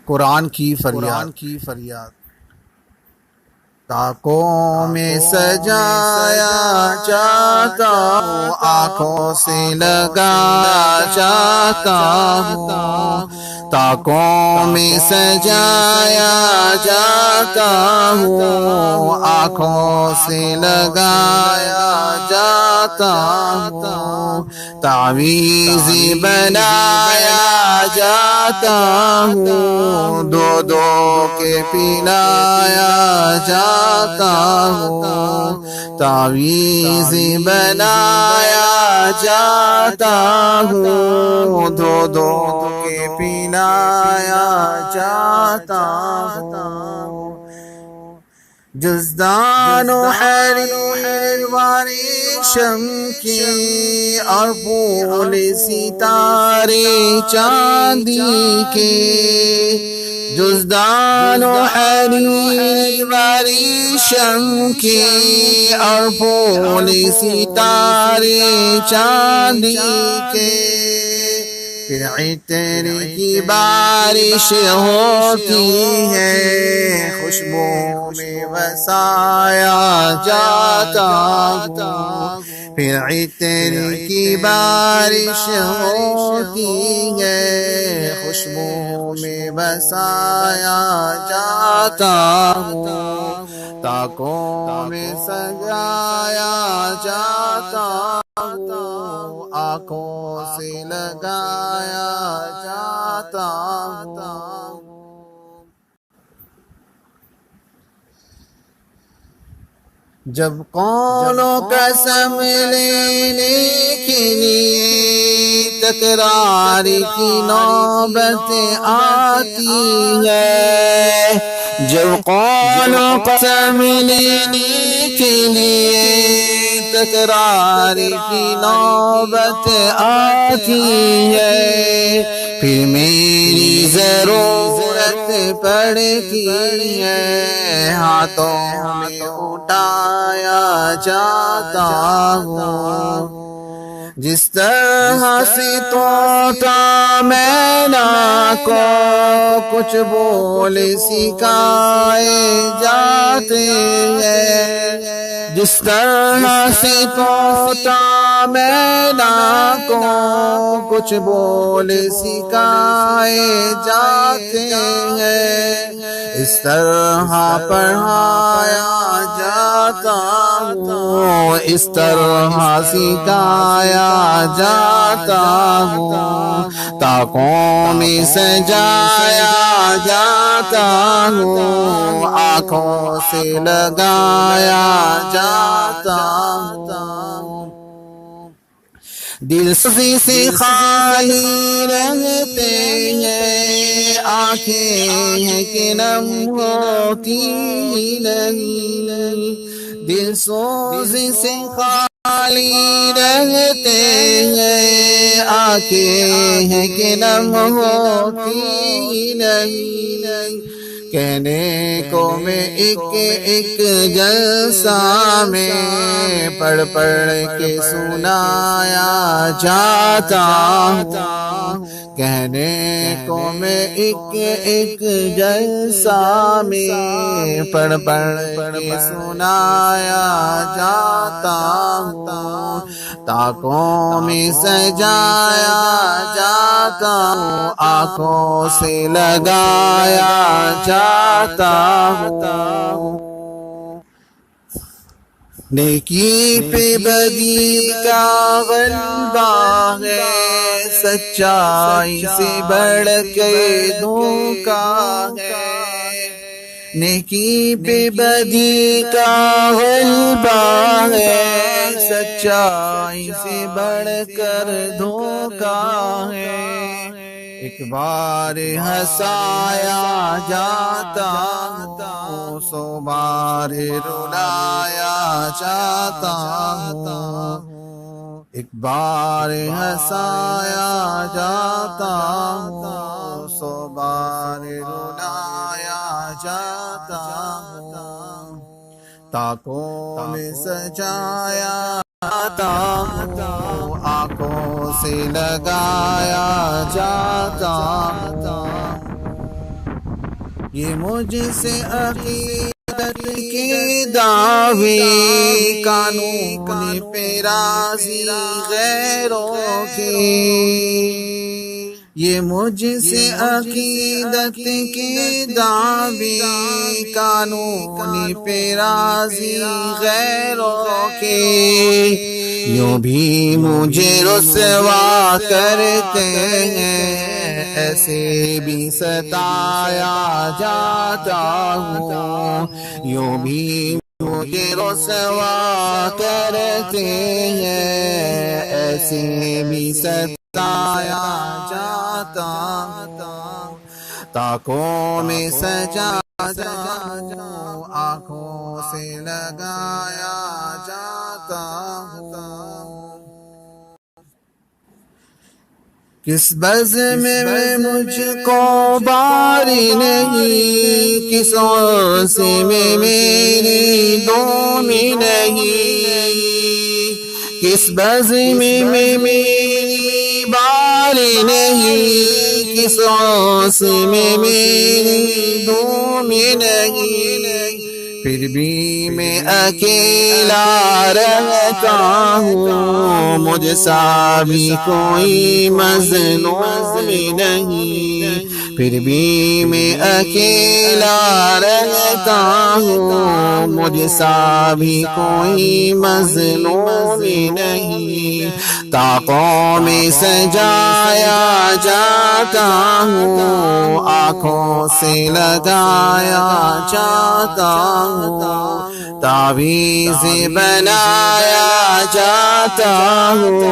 قرآن کی فریاد تاکوں میں سجایا جاتا ہوں، آنکھوں سے لگایا جاتا ہوں، تاکوں میں سجایا جاتا ہوں، آنکھوں سے لگایا جاتا ہوں، تعویذ بنایا جاتا ہوں، دو دو کے پلایا جاتا ہوں، تعویذ بنایا جاتا ہوں، دو دو کے پلایا جاتا ہوں، جزدان و حریر ریشم کی اور پھول ستارے چاندی کے، جزدان و حریر ریشم کی اور پھول ستارے چاندی کے، پھر عطر کی بارش ہوتی ہے، خوشبو میں وسایا جاتا ہوں، پھر عطر کی بارش ہوتی ہے، خوشبو میں بسایا جاتا ہوں، تاکوں میں سجایا جاتا ہوں، آنکھوں سے لگایا جاتا ہوں، جب قول و قسم لینے کے لیے تکرار کی نوبت آتی ہے، جب قول و قسم لینے کے لیے تکرار کی نوبت آتی ہے، پھر میری ضرورت پڑتی ہے، ہاتھوں میں اٹھایا جاتا ہوں، جس طرح سے طوطا مینا کو کچھ بول سکھائے جاتے ہیں، جس طرح سے طوطا مینا کو کچھ بول سکھائے جاتے ہیں، اس طرح پڑھایا جاتا ہوں، اس طرح سکھایا جاتا ہوں، تاکوں میں سجایا جاتا ہوں، آنکھوں سے لگایا جاتا ہوں، دل سے خالی رہتے ہیں، آنکھیں ہیں کہ نم ہوتی نہیں، دل سوز سے خالی رہتے ہیں، آنکھیں ہیں کہ نم ہوتی نہیں، کہنے کو میں ایک جلسہ میں پڑھ کے سنایا جاتا ہوں، کہنے کو میں ایک جلسہ میں پڑھ کے سنایا جاتا ہوں، تاکوں میں سجایا جاتا ہوں، آنکھوں سے لگایا جاتا ہوں، نیکی پہ بدی کا غلبہ ہے، سچائی سے بڑھ کے دھوکا ہے، نیکی پہ بدی کا غلبہ ہے، سچائی سے بڑھ کر دھوکا ہے، ایک بار ہنسایا جاتا ہوں، سو بار رلایا جاتا ہوں، ایک بار ہنسایا جاتا ہوں، سو بار رلایا جاتا ہوں، تاکوں میں سجایا جاتا ہوں، آنکھوں سے لگایا جاتا ہوں، یہ مجھ سے عقیدت کے دعوے قانون پہ راضی غیروں کے، یہ مجھ سے عقیدت کے دعوے قانون پہ راضی غیروں کے، یوں بھی مجھے رسوا کرتے ہیں، ایسے بھی ستایا جاتا ہوں، یوں بھی مجھے رسوا کرتے ہیں، ایسے بھی ستایا جاتا ہوں، تاکوں میں سجاتا ہوں، آنکھوں سے لگایا جاتا ہوں، کس بزم میں مجھ کو باری نہیں، کس عرصے میں میری دومی نہیں، کس بزم میں میری باری نہیں، کس عرصے میں میری دومی نہیں، پھر بھی میں اکیلا رہتا ہوں، مجھ سا بھی کوئی مظلوم نہیں، پھر بھی میں اکیلا رہتا ہوں، مجھ سا بھی کوئی مظلوم نہیں، طاقوں میں سجایا جاتا ہوں، آنکھوں سے لگایا جاتا ہوں، تعویذ بنایا جاتا ہوں۔